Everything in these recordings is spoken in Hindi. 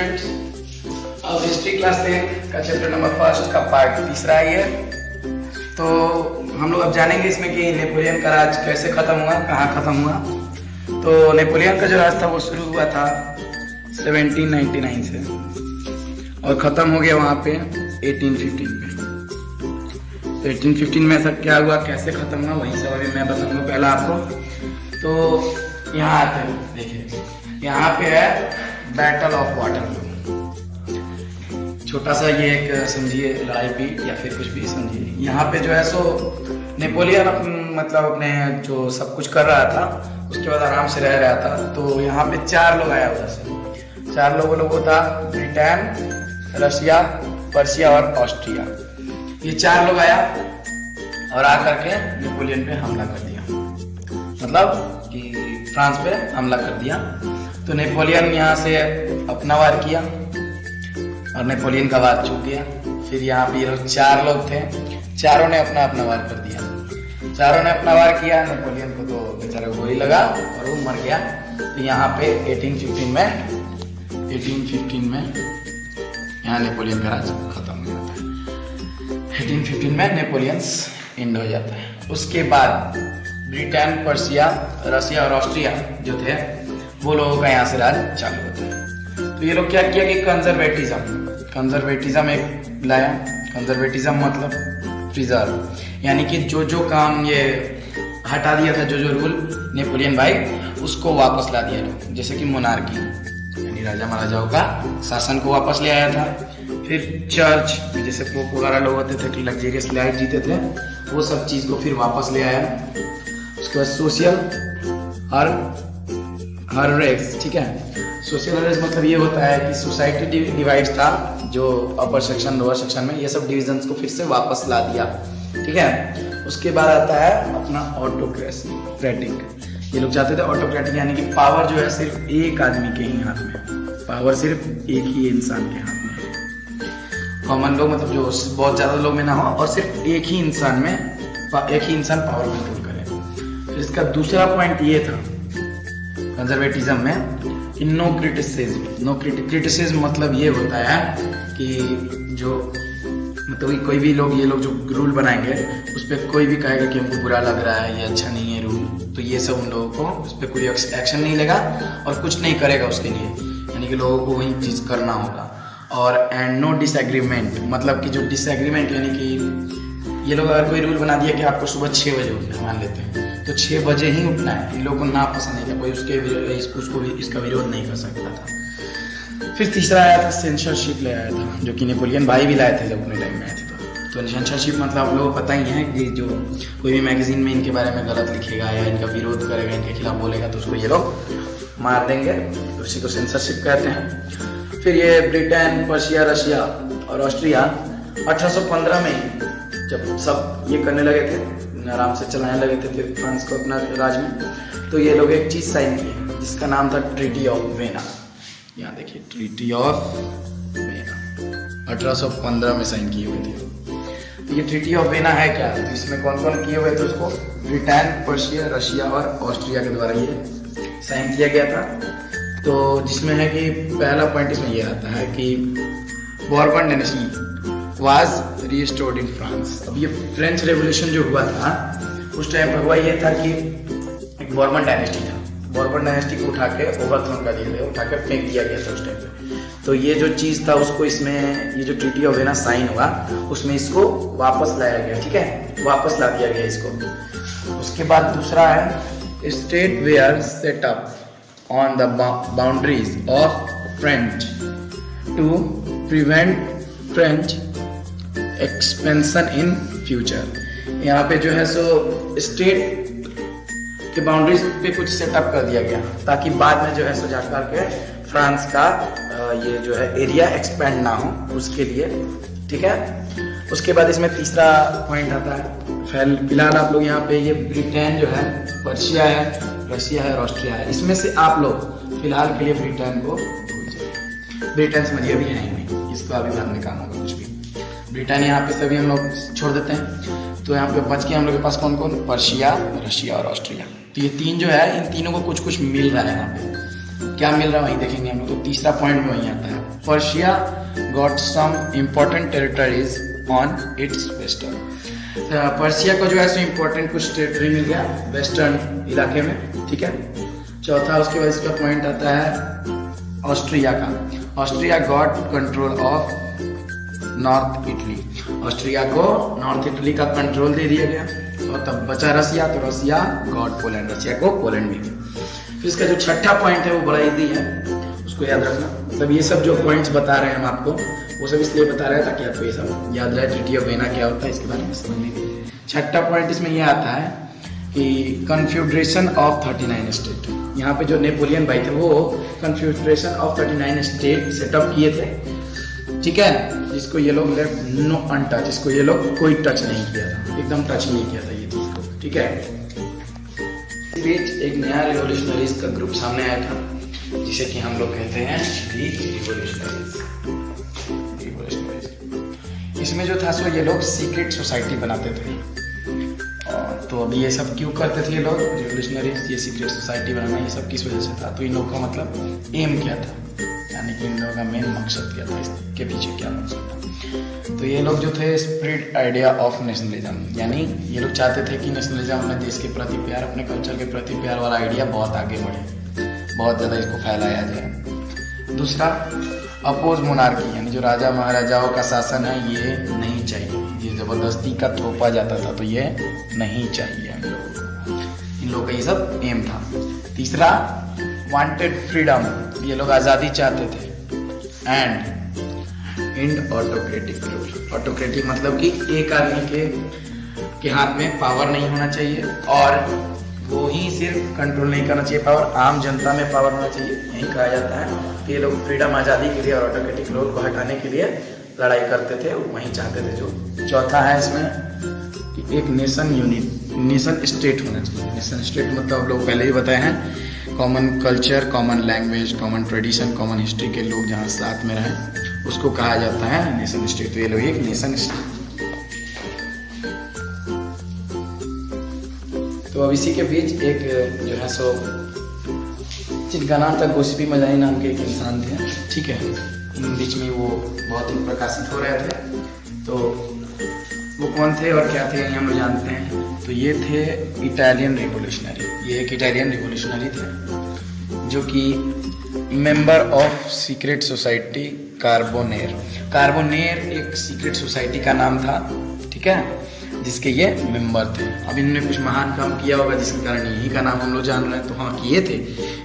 स्टूडेंट्स, अब हिस्ट्री क्लास 10 का चैप्टर नंबर 1 का पार्ट 3 है ये। तो हम लोग अब जानेंगे इसमें कि नेपोलियन का राज कैसे खत्म हुआ, कहाँ खत्म हुआ। तो नेपोलियन का जो राज था वो शुरू हुआ था 1799 से और ख़त्म हो गया वहाँ पे 1815 में। तो 1815 में ऐसा क्या हुआ, कैसे ख़त्म हुआ, वही सब अभी मैं बताऊँगा पहला आपको। तो यहाँ आते हैं, देखिए यहाँ पे है बैटल ऑफ वाटरलू। छोटा सा ये एक समझिए राजपीठ या फिर कुछ भी समझिए। यहाँ पे जो है सो नेपोलियन मतलब अपने जो सब कुछ कर रहा था उसके बाद आराम से रह रहा था। तो यहाँ पे 4 लोग आया उधर से। 4 लोगों था ब्रिटेन, रशिया, पर्शिया और ऑस्ट्रिया। ये 4 लोग आया और आकर के नेपोलियन पे हमला कर दिया, मतलब कि फ्रांस पे हमला कर दिया। तो नेपोलियन यहाँ से अपना वार किया और नेपोलियन का वार चूक गया। फिर यहाँ पे ये 4 लोग थे, चारों ने अपना अपना वार कर दिया। चारों ने अपना वार किया, नेपोलियन को तो बेचारे को गोली लगा और वो मर गया। तो यहाँ पे 1815 में यहाँ नेपोलियन का राज खत्म हो जाता है। 1815 में नेपोलियंस एंड हो जाता है। उसके बाद ब्रिटेन, पर्शिया, रशिया और ऑस्ट्रिया जो थे वो लोगों का यहाँ से राज चालू होता है। तो ये लोग क्या किया कि कंजर्वेटिज्म एक लाया। कंजर्वेटिज्म मतलब प्रिजर्व, यानी कि जो काम ये हटा दिया था, जो रूल नेपोलियन भाई उसको वापस ला दिया लोग। जैसे कि मोनार्की यानी राजा महाराजाओं का शासन को वापस ले आया था। फिर चर्च, जैसे पोप वगैरह लोग होते थे कि लग्जरियस लाइफ जीते थे, वो सब चीज़ को फिर वापस ले आया। उसके बाद सोशल हर रेस, ठीक है। सोशल रेस मतलब ये होता है कि सोसाइटी डिवाइड था, जो अपर सेक्शन लोअर सेक्शन में, ये सब डिविजन्स को फिर से वापस ला दिया, ठीक है। उसके बाद आता है अपना ऑटोक्रेटिक। ये लोग चाहते थे ऑटोक्रेटिक, यानी कि पावर जो है सिर्फ एक आदमी के ही हाथ में, पावर सिर्फ एक ही इंसान के हाथ में है। कॉमन लोग मतलब जो बहुत ज़्यादा लोग में ना हो और सिर्फ एक ही इंसान पावर कंट्रोल करे। फिर इसका दूसरा पॉइंट ये था कंजर्वेटिज्म में कि नो क्रिटिसिज्म मतलब ये होता है कि जो मतलब कोई भी लोग, ये लोग जो रूल बनाएंगे उस पर कोई भी कहेगा कि हमको बुरा लग रहा है, ये अच्छा नहीं है रूल, तो ये सब उन लोगों को उस पर कोई एक्शन नहीं लेगा और कुछ नहीं करेगा उसके लिए, यानी कि लोगों को वही चीज़ करना होगा। और एंड नो डिसएग्रीमेंट मतलब कि जो डिसएग्रीमेंट यानी कि ये लोग अगर कोई रूल बना दिया कि आपको सुबह 6 बजे उठना, मान लेते हैं तो 6 बजे ही उठना है, इन लोगों को ना पसंद नहीं था, कोई उसको भी इसका विरोध नहीं कर सकता था। फिर तीसरा आया था सेंसरशिप ले आया था, जो कि नेपोलियन भाई भी लाए थे जब अपने टाइम में आए थे। तो सेंसरशिप मतलब आप लोगों को पता ही है कि जो कोई भी मैगजीन में इनके बारे में गलत लिखेगा या इनका विरोध करेगा, इनके खिलाफ बोलेगा, तो उसको ये लोग मार देंगे, तो उसी को सेंसरशिप कहते हैं। फिर ये ब्रिटेन, पर्शिया, रशिया और ऑस्ट्रिया 1815 में जब सब ये करने लगे थे, आराम से चलाने लगे थे फिर फ्रांस को अपना राज में, तो ये लोग एक चीज़ साइन किए जिसका नाम था ट्रीटी ऑफ वेना। यहाँ देखिए ट्रीटी ऑफ वेना 1815 में साइन की हुई थी। तो ये ट्रीटी ऑफ वेना है क्या, तो इसमें कौन कौन किए हुए थे उसको ब्रिटेन, पर्शिया, रशिया और ऑस्ट्रिया के द्वारा ये साइन किया गया था। तो जिसमें है कि पहला पॉइंट इसमें ये आता है कि Bourbon dynasty was restored in France. अब ये फ्रेंच रेवोल्यूशन जो हुआ था उस टाइम पर हुआ ये था कि एक बॉर्बन डायनेस्टी था, बॉर्बन डायनेस्टी को उठा के ओवरथ्रोन कर दिया गया, उठा के फेंक दिया गया था उस टाइम पे। तो ये जो चीज़ था उसको इसमें ये जो ट्रीटी ऑफ वेना साइन हुआ उसमें इसको वापस लाया गया, ठीक है, वापस ला दिया गया इसको। उसके बाद दूसरा है state were set up on the boundaries of French to prevent French expansion in future. यहाँ पे जो है सो स्टेट के बाउंड्रीज पे कुछ सेटअप कर दिया गया ताकि बाद में जो है सो जाकर के फ्रांस का ये जो है एरिया एक्सपेंड ना हो, उसके लिए, ठीक है। उसके बाद इसमें तीसरा पॉइंट आता है, फिलहाल आप लोग यहाँ पे ये ब्रिटेन जो है, पर्शिया है, रशिया है और ऑस्ट्रिया है, इसमें से आप लोग फिलहाल के लिए ब्रिटेन को भूल जाइए। ब्रिटेन समझिए अभी है ही नहीं, इसको अभी बाद में काम होगा कुछ भी। ब्रिटेन यहाँ पे सभी हम लोग छोड़ देते हैं। तो यहाँ पे बच के हम लोग के पास कौन कौन, पर्शिया, रशिया और ऑस्ट्रिया। तो ये 3 जो है, इन तीनों को कुछ कुछ मिल रहा है। यहाँ पे क्या मिल रहा है वही देखेंगे हम लोग। तो तीसरा पॉइंट में वही आता है Persia got some important territories on its western. Persia को जो है सो इम्पोर्टेंट कुछ टेरिटरी मिल गया वेस्टर्न इलाके में, ठीक है। चौथा उसके बाद इसका पॉइंट आता है ऑस्ट्रिया का। Austria got control of north Italy. Austria को नॉर्थ इटली का कंट्रोल दे दिया गया। और तब बचा रसिया, तो रसिया गॉट पोलैंड, रसिया को पोलैंड मिल गया। फिर इसका जो छठा पॉइंट है वो बड़ा इजी है, उसको याद रखना। मतलब ये सब जो पॉइंट्स बता रहे हैं हम आपको, वो सब इसलिए बता रहे हैं ताकि आपको ये सब याद रहे, ट्रीटी ऑफ वियना क्या होता है इसके बारे में समझने के लिए। छठा पॉइंट इसमें ये आता है कि कन्फेडरेशन ऑफ 39 स्टेट। यहाँ पे जो नेपोलियन भाई थे वो कन्फेडरेशन ऑफ 39 स्टेट सेटअप किए थे, ठीक है, जिसको ये लोग लेफ्ट नो अनटच, जिसको ये लोग कोई टच नहीं किया था, एकदम टच नहीं किया था ये चीज को, ठीक है। इस बीच एक नया रिवोल्यूशनरीज का ग्रुप सामने आया था जिसे कि हम लोग कहते हैं रिवोल्यूशनरीज। इसमें जो था सो ये लोग सीक्रेट सोसाइटी बनाते थे। और तो अब ये सब क्यों करते थे ये लोग रिवोल्यूशनरीज, ये सीक्रेट सोसाइटी बनाना, ये सब किस वजह से था? तो इन लोगों का मतलब एम क्या था, यानी कि इन लोगों का मेन मकसद क्या था, इसके पीछे क्या मकसद था? तो ये लोग जो थे स्प्रेड आइडिया ऑफ नेशनलिज्म, यानी ये लोग चाहते थे कि नेशनलिज्म, अपने देश के प्रति प्यार, अपने कल्चर के प्रति प्यार वाला आइडिया बहुत आगे बढ़े, बहुत ज़्यादा इसको फैलाया जाए। दूसरा अपोज मोनार्की, यानी जो राजा महाराजाओं का शासन है ये नहीं चाहिए, ये ज़बरदस्ती का थोपा जाता था, तो ये नहीं चाहिए हम लोगों को। इन लोगों का ये सब एम था। तीसरा वांटेड फ्रीडम, ये लोग आज़ादी चाहते थे। And autocratic rule. ऑटोक्रेटिक मतलब कि एक आदमी के हाथ में पावर नहीं होना चाहिए और वो ही सिर्फ कंट्रोल नहीं करना चाहिए पावर, आम जनता में पावर होना चाहिए, यही कहा जाता है। कि ये लोग फ्रीडम, आज़ादी के लिए और ऑटोक्रेटिक रूल को हटाने के लिए लड़ाई करते थे, वही चाहते थे जो। चौथा है इसमें कि एक नेशन स्टेट होना चाहिए। नेशन स्टेट मतलब आप लोग पहले ही बताए हैं, common culture, common language, common tradition, common history के लोग जहाँ साथ में रहें उसको कहा जाता है नेशन स्टेट। तो ये लोग एक नेशन स्टेट। तो अब इसी के बीच एक जो है सो जिनका नाम था गोस्पी मजाई नाम के एक इंसान थे, ठीक है, इन बीच में वो बहुत ही प्रकाशित हो रहे थे। तो वो कौन थे और क्या थे हम लोग जानते हैं। तो ये थे इटालियन रिवोल्यूशनरी, ये एक इटालियन रिवोल्यूशनरी थे जो कि मेंबर ऑफ सीक्रेट सोसाइटी कार्बोनेर। कार्बोनेर एक सीक्रेट सोसाइटी का नाम था, ठीक है, जिसके ये मेंबर थे। अब इन्होंने कुछ महान काम किया होगा जिसके कारण यही का नाम हम लोग जान रहे हैं। तो हाँ, किए थे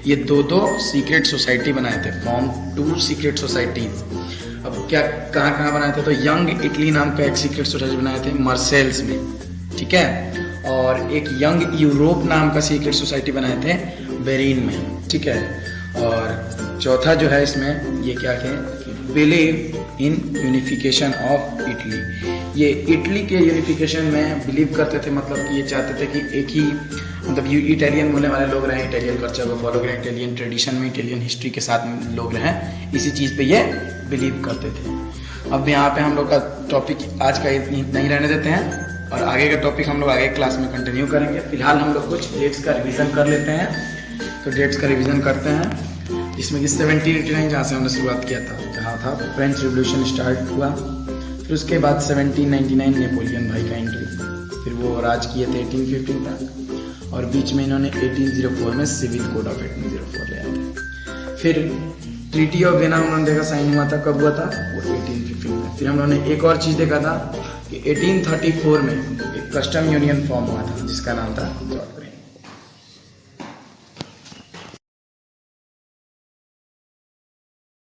ये दो सीक्रेट सोसाइटी बनाए थे, फॉर्म 2 सीक्रेट सोसाइटीज। अब क्या कहाँ बनाए थे? तो यंग इटली नाम का एक सीक्रेट सोसाइटी बनाए थे मार्सेल्स में, ठीक है, और एक यंग यूरोप नाम का सीक्रेट सोसाइटी बनाए थे बेरिन में, ठीक है। और चौथा जो है इसमें ये क्या है, believe in unification of Italy. ये इटली के यूनिफिकेशन में बिलीव करते थे, मतलब कि ये चाहते थे कि एक ही, मतलब इटालियन बोलने वाले लोग रहें, इटालियन कल्चर को फॉलो करें, इटालियन ट्रेडिशन में, इटालियन हिस्ट्री के साथ में लोग रहें, इसी चीज़ पे ये बिलीव करते थे। अब यहाँ पे हम लोग का टॉपिक आज का नहीं रहने देते हैं और आगे का टॉपिक हम लोग आगे क्लास में कंटिन्यू करेंगे। फिलहाल हम लोग कुछ डेट्स का रिविज़न कर लेते हैं। तो डेट्स का रिविज़न करते हैं, इसमें कि 1789 जहाँ से हमने शुरुआत किया था, जहाँ था फ्रेंच रिवोल्यूशन स्टार्ट हुआ। फिर उसके बाद 1799 नेपोलियन भाई का एंट्री, फिर वो राज किए थे 1815 तक, और बीच में इन्होंने 1804 में सिविल कोड ऑफ 1804 ले आए थे। फिर ट्रीटी ऑफ वियना उन्होंने देखा साइन हुआ था, कब हुआ था? वो 1815 में। फिर हम लोगों ने एक और चीज़ देखा था कि 1834 में एक कस्टम यूनियन फॉर्म हुआ था जिसका नाम था